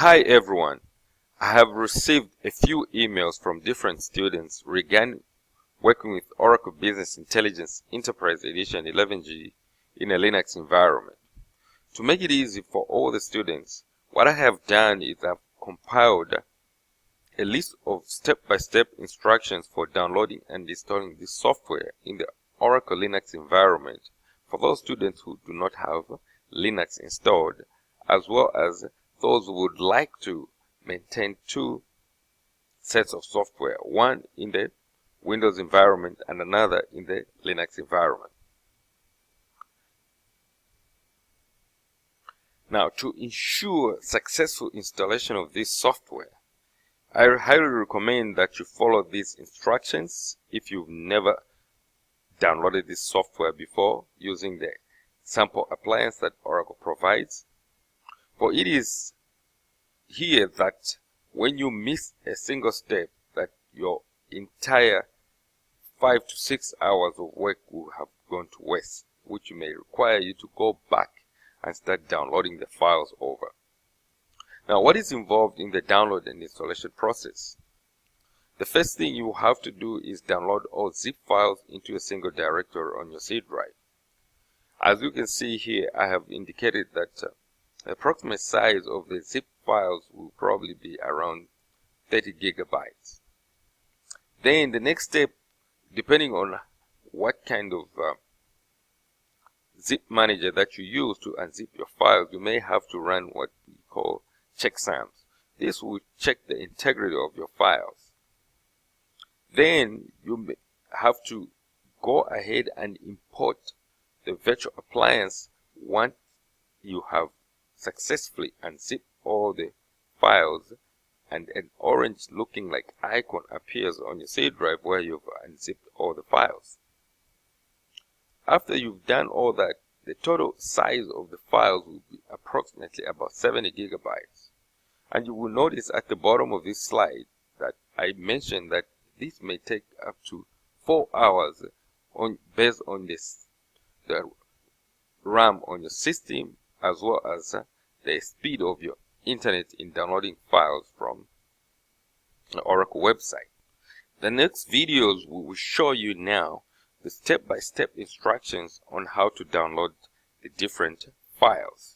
Hi everyone, I have received a few emails from different students regarding working with Oracle Business Intelligence Enterprise Edition 11G in a Linux environment. To make it easy for all the students, what I have done is I've compiled a list of step-by-step instructions for downloading and installing this software in the Oracle Linux environment for those students who do not have Linux installed, as well as those who would like to maintain two sets of software, one in the Windows environment and another in the Linux environment. Now, to ensure successful installation of this software, I highly recommend that you follow these instructions if you've never downloaded this software before using the sample appliance that Oracle provides. For it is here that when you miss a single step, that your entire 5 to 6 hours of work will have gone to waste, which may require you to go back and start downloading the files over. Now, what is involved in the download and installation process? The first thing you have to do is download all zip files into a single directory on your C drive. As you can see here, I have indicated that the approximate size of the zip files will probably be around 30 gigabytes. Then the next step, depending on what kind of zip manager that you use to unzip your files, you may have to run what we call checksums. This will check the integrity of your files. Then you may have to go ahead and import the virtual appliance once you have successfully unzipped all the files, and an orange looking like icon appears on your C drive where you've unzipped all the files. After you've done all that, the total size of the files will be approximately about 70 gigabytes. And you will notice at the bottom of this slide that I mentioned that this may take up to 4 hours based on the RAM on your system, as well as the speed of your internet in downloading files from the Oracle website. The next videos will show you now the step-by-step instructions on how to download the different files.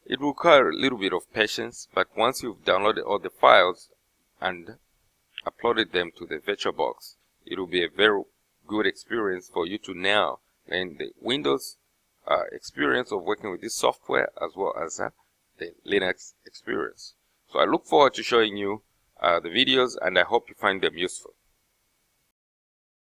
It will require a little bit of patience, but once you've downloaded all the files and uploaded them to the VirtualBox, it will be a very good experience for you to now learn the Windows experience of working with this software, as well as the Linux experience. So I look forward to showing you the videos, and I hope you find them useful.